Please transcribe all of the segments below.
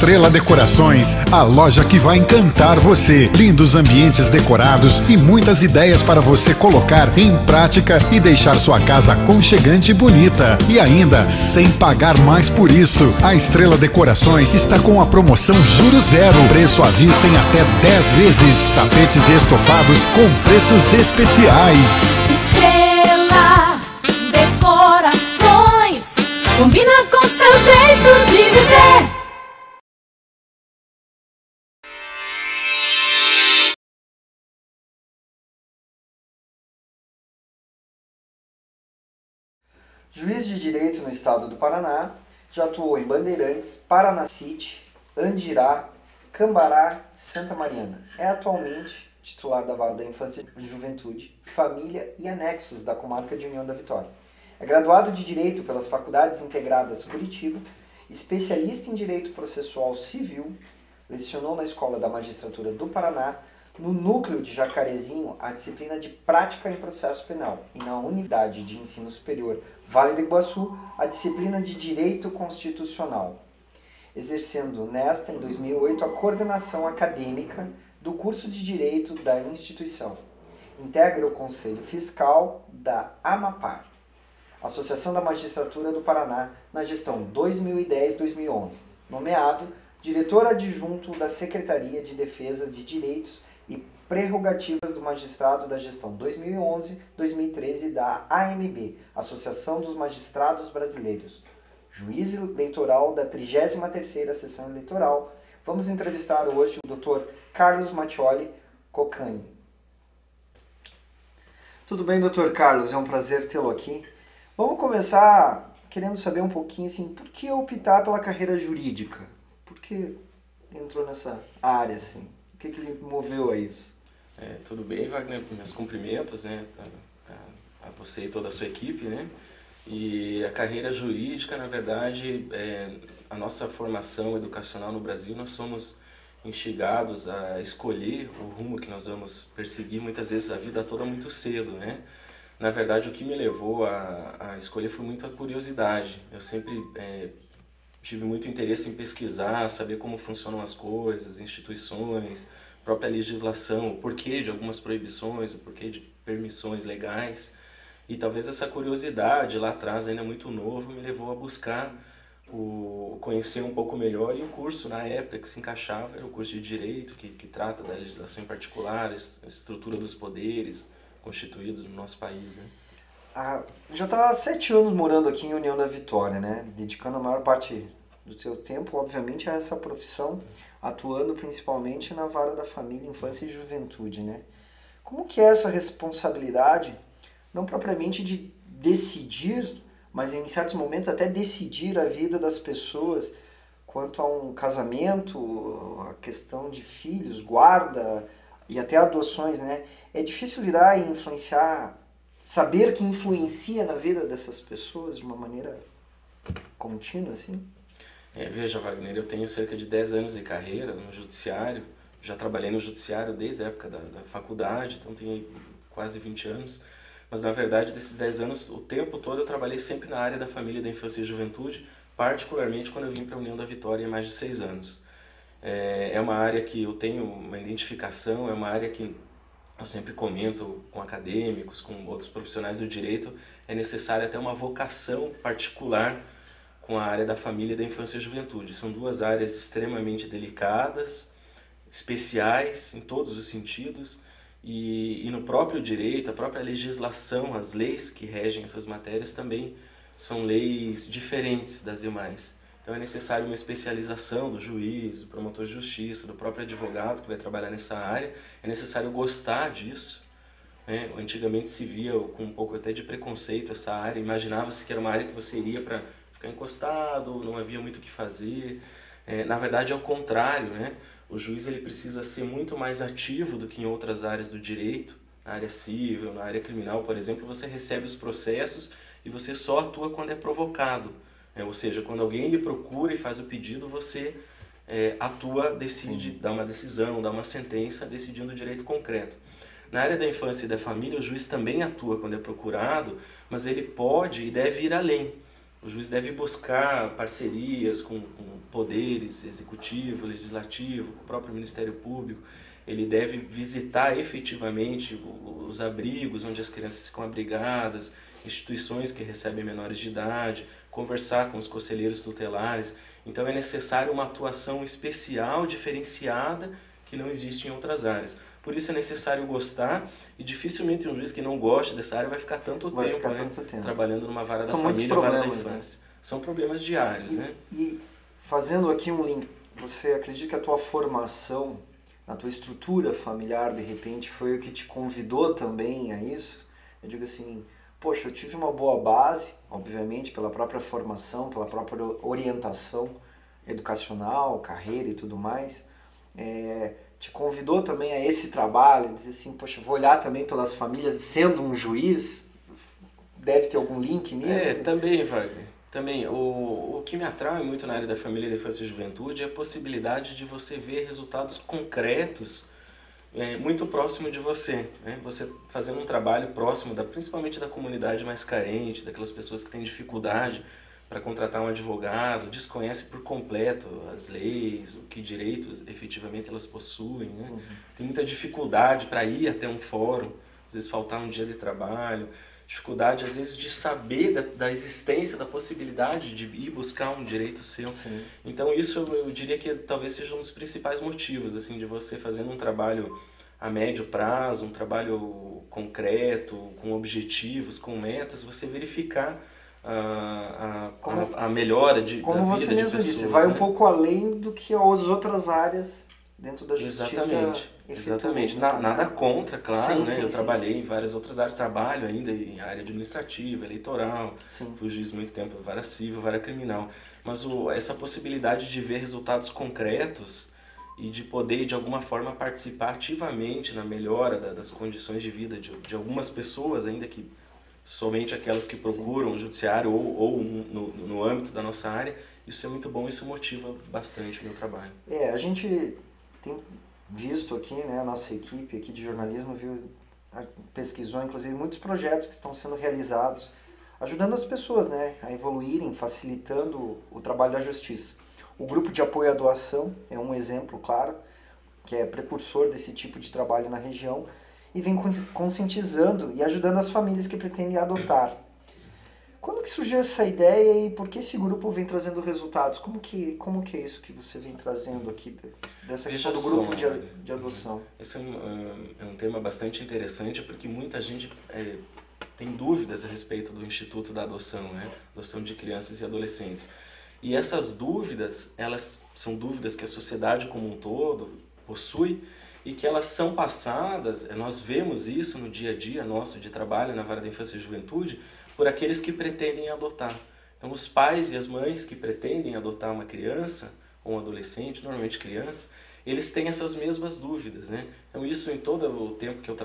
Estrela Decorações, a loja que vai encantar você. Lindos ambientes decorados e muitas ideias para você colocar em prática e deixar sua casa aconchegante e bonita. E ainda, sem pagar mais por isso. A Estrela Decorações está com a promoção Juros Zero. Preço à vista em até 10 vezes. Tapetes e estofados com preços especiais. Estrela Decorações, combina com seu jeito de viver. Juiz de Direito no Estado do Paraná, já atuou em Bandeirantes, Paranacite, Andirá, Cambará, Santa Mariana. É atualmente titular da Vara da Infância e Juventude, Família e Anexos da Comarca de União da Vitória. É graduado de Direito pelas Faculdades Integradas Curitiba, especialista em Direito Processual Civil, lecionou na Escola da Magistratura do Paraná, no núcleo de Jacarezinho, a disciplina de Prática em Processo Penal e na Unidade de Ensino Superior Vale do Iguaçu, a disciplina de Direito Constitucional, exercendo nesta, em 2008, a coordenação acadêmica do curso de Direito da instituição. Integra o Conselho Fiscal da AMAPAR, Associação da Magistratura do Paraná, na gestão 2010-2011, nomeado diretor adjunto da Secretaria de Defesa de Direitos e Prerrogativas do Magistrado da gestão 2011-2013 da AMB, Associação dos Magistrados Brasileiros. Juiz eleitoral da 33ª Sessão Eleitoral. Vamos entrevistar hoje o Dr. Carlos Mattioli Cocani. Tudo bem, Dr. Carlos? É um prazer tê-lo aqui. Vamos começar querendo saber um pouquinho, assim, por que optar pela carreira jurídica? Por que entrou nessa área, assim? O que lhe moveu a isso? Tudo bem, Wagner? Meus cumprimentos, né, a você e toda a sua equipe, né? E a carreira jurídica, na verdade, a nossa formação educacional no Brasil, nós somos instigados a escolher o rumo que nós vamos perseguir, muitas vezes a vida toda muito cedo, né? Na verdade, o que me levou a escolher foi muito a curiosidade. Eu sempre tive muito interesse em pesquisar, saber como funcionam as coisas, instituições, própria legislação, o porquê de algumas proibições, o porquê de permissões legais. E talvez essa curiosidade lá atrás, ainda muito novo, me levou a buscar conhecer um pouco melhor, e o curso na época que se encaixava era o curso de Direito, que trata da legislação em particular, a estrutura dos poderes constituídos no nosso país, né? Já está há 7 anos morando aqui em União da Vitória, né? Dedicando a maior parte do seu tempo, obviamente, a essa profissão, atuando principalmente na Vara da Família, Infância e Juventude, né? Como que é essa responsabilidade, não propriamente de decidir, mas em certos momentos até decidir a vida das pessoas quanto a um casamento, a questão de filhos, guarda e até adoções, né? É difícil lidar e influenciar, saber que influencia na vida dessas pessoas de uma maneira contínua, assim? Veja, Wagner, eu tenho cerca de 10 anos de carreira no judiciário, já trabalhei no judiciário desde a época da faculdade, então tenho quase 20 anos, mas na verdade desses 10 anos, o tempo todo eu trabalhei sempre na área da família, da infância e juventude, particularmente quando eu vim para a União da Vitória há mais de 6 anos. É uma área que eu tenho uma identificação, é uma área que eu sempre comento com acadêmicos, com outros profissionais do direito, é necessária até uma vocação particular com a área da família, da infância e juventude. São duas áreas extremamente delicadas, especiais em todos os sentidos, e no próprio direito, a própria legislação, as leis que regem essas matérias também são leis diferentes das demais. Então é necessário uma especialização do juiz, do promotor de justiça, do próprio advogado que vai trabalhar nessa área. É necessário gostar disso, né? Antigamente se via com um pouco até de preconceito essa área, imaginava-se que era uma área que você iria para ficar encostado, não havia muito o que fazer. Na verdade é o contrário, né? O juiz ele precisa ser muito mais ativo do que em outras áreas do direito. Na área civil, na área criminal, por exemplo, você recebe os processos e você só atua quando é provocado. Ou seja, quando alguém lhe procura e faz o pedido, você atua, decide, dá uma decisão, dá uma sentença, decidindo o direito concreto. Na área da infância e da família, o juiz também atua quando é procurado, mas ele pode e deve ir além. O juiz deve buscar parcerias com poderes executivo, legislativo, com o próprio Ministério Público. Ele deve visitar efetivamente os abrigos onde as crianças ficam abrigadas, instituições que recebem menores de idade, conversar com os conselheiros tutelares. Então é necessário uma atuação especial, diferenciada, que não existe em outras áreas. Por isso é necessário gostar, e dificilmente um juiz que não goste dessa área vai ficar tanto tempo trabalhando numa vara da família, vara da infância. Né? São problemas diários. Né? E fazendo aqui um link, você acredita que a tua formação, a tua estrutura familiar, de repente, foi o que te convidou também a isso? Eu digo assim, poxa, eu tive uma boa base, obviamente, pela própria formação, pela própria orientação educacional, carreira e tudo mais. Te convidou também a esse trabalho, dizer assim, poxa, vou olhar também pelas famílias, sendo um juiz, deve ter algum link nisso? Também, Wagner. Também, o que me atrai muito na área da família, da infância e juventude é a possibilidade de você ver resultados concretos muito próximo de você. Né? Você fazendo um trabalho próximo, principalmente da comunidade mais carente, daquelas pessoas que têm dificuldade para contratar um advogado, desconhece por completo as leis, o que direitos efetivamente elas possuem, né? Uhum. Tem muita dificuldade para ir até um fórum, às vezes faltar um dia de trabalho, dificuldade às vezes de saber da existência, da possibilidade de ir buscar um direito seu. Sim. Então isso eu diria que talvez seja um dos principais motivos assim, de você fazendo um trabalho a médio prazo, um trabalho concreto, com objetivos, com metas, você verificar a melhora da vida de pessoas. Como você mesmo disse, vai um pouco além do que as outras áreas dentro da justiça. Exatamente. Nada contra, claro, né? Eu trabalhei em várias outras áreas, trabalho ainda em área administrativa, eleitoral, fui juiz muito tempo, vara civil, vara criminal. Mas essa possibilidade de ver resultados concretos e de poder, de alguma forma, participar ativamente na melhora das condições de vida de algumas pessoas, ainda que somente aquelas que procuram o judiciário ou no âmbito da nossa área, isso é muito bom, isso motiva bastante o meu trabalho. A gente tem visto aqui, né, a nossa equipe aqui de jornalismo pesquisou inclusive muitos projetos que estão sendo realizados, ajudando as pessoas, né, a evoluírem, facilitando o trabalho da justiça. O grupo de apoio à doação é um exemplo claro, que é precursor desse tipo de trabalho na região, e vem conscientizando e ajudando as famílias que pretendem adotar. Quando que surgiu essa ideia e por que esse grupo vem trazendo resultados? Como que é isso que você vem trazendo aqui, dessa questão do grupo de adoção? Esse é um tema bastante interessante, porque muita gente tem dúvidas a respeito do Instituto da Adoção, né? Adoção de crianças e adolescentes. E essas dúvidas, elas são dúvidas que a sociedade como um todo possui, e que elas são passadas, nós vemos isso no dia a dia nosso de trabalho na vara da infância e juventude, por aqueles que pretendem adotar. Então os pais e as mães que pretendem adotar uma criança ou um adolescente, normalmente criança, eles têm essas mesmas dúvidas, né? Então isso em todo o tempo que eu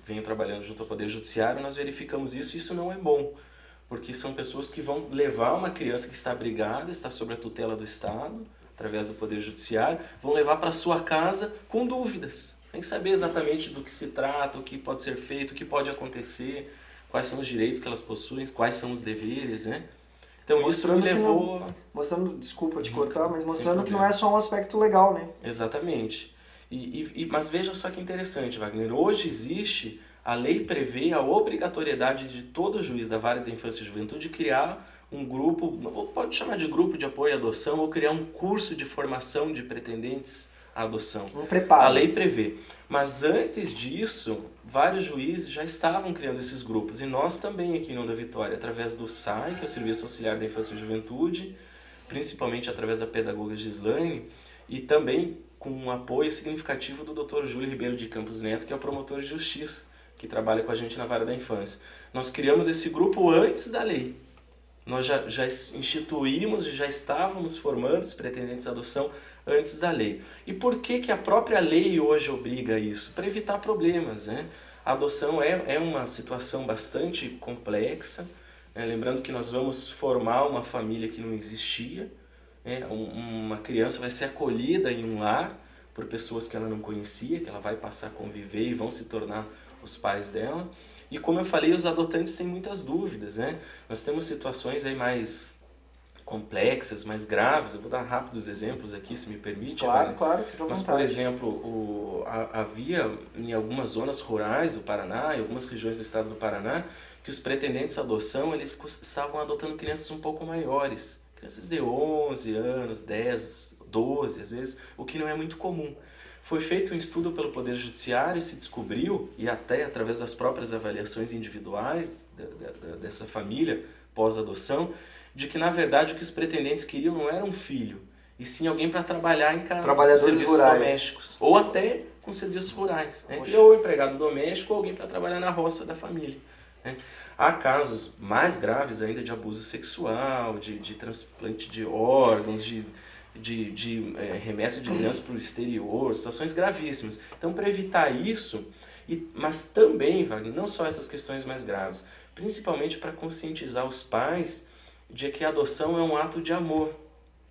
venho trabalhando junto ao Poder Judiciário, nós verificamos isso e isso não é bom, porque são pessoas que vão levar uma criança que está abrigada, está sob a tutela do Estado, através do Poder Judiciário, vão levar para sua casa com dúvidas, sem saber exatamente do que se trata, o que pode ser feito, o que pode acontecer, quais são os direitos que elas possuem, quais são os deveres, né? Então mostrando isso me levou... Desculpa te cortar, mas mostrando que não é só um aspecto legal, né? Exatamente. Mas veja só que interessante, Wagner, hoje existe, a lei prevê a obrigatoriedade de todo juiz da vara da infância e juventude criar um grupo, ou pode chamar de grupo de apoio à adoção, ou criar um curso de formação de pretendentes à adoção. Um preparo. A lei prevê. Mas antes disso, vários juízes já estavam criando esses grupos. E nós também aqui em Onda Vitória, através do SAI, que é o Serviço Auxiliar da Infância e Juventude, principalmente através da pedagoga Gislaine, e também com um apoio significativo do Dr. Júlio Ribeiro de Campos Neto, que é o promotor de justiça, que trabalha com a gente na vara da infância. Nós criamos esse grupo antes da lei. Nós já instituímos e já estávamos formando os pretendentes à adoção antes da lei. E por que a própria lei hoje obriga a isso? Para evitar problemas, né? A adoção é uma situação bastante complexa, né? Lembrando que nós vamos formar uma família que não existia, né? Uma criança vai ser acolhida em um lar por pessoas que ela não conhecia, que ela vai passar a conviver e vão se tornar os pais dela. E como eu falei, os adotantes têm muitas dúvidas, né? Nós temos situações aí mais complexas, mais graves. Eu vou dar rápidos exemplos aqui, se me permite. Claro, né? claro, fica à Mas, vontade. por exemplo, havia em algumas zonas rurais do Paraná, em algumas regiões do estado do Paraná, que os pretendentes à adoção, eles estavam adotando crianças um pouco maiores. Crianças de 11 anos, 10, 12, às vezes, o que não é muito comum. Foi feito um estudo pelo Poder Judiciário e se descobriu, e até através das próprias avaliações individuais dessa família pós-adoção, de que na verdade o que os pretendentes queriam não era um filho, e sim alguém para trabalhar em casa, com Trabalhadores serviços rurais. domésticos, ou até com serviços rurais, né? Ou empregado doméstico ou alguém para trabalhar na roça da família, né? Há casos mais graves ainda de abuso sexual, de transplante de órgãos, de remessa de crianças para o exterior, situações gravíssimas. Então, para evitar isso, mas também, Wagner, não só essas questões mais graves, principalmente para conscientizar os pais de que a adoção é um ato de amor,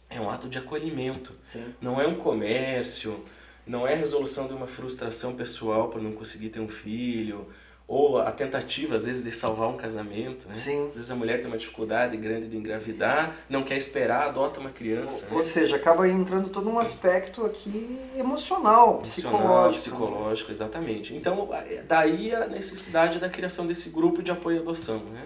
é um ato de acolhimento. Sim. Não é um comércio, não é a resolução de uma frustração pessoal por não conseguir ter um filho, ou a tentativa, às vezes, de salvar um casamento, né? Sim. Às vezes a mulher tem uma dificuldade grande de engravidar, não quer esperar, adota uma criança. Ou seja, acaba entrando todo um aspecto aqui emocional, psicológico, exatamente. Então, daí a necessidade da criação desse grupo de apoio à adoção, né?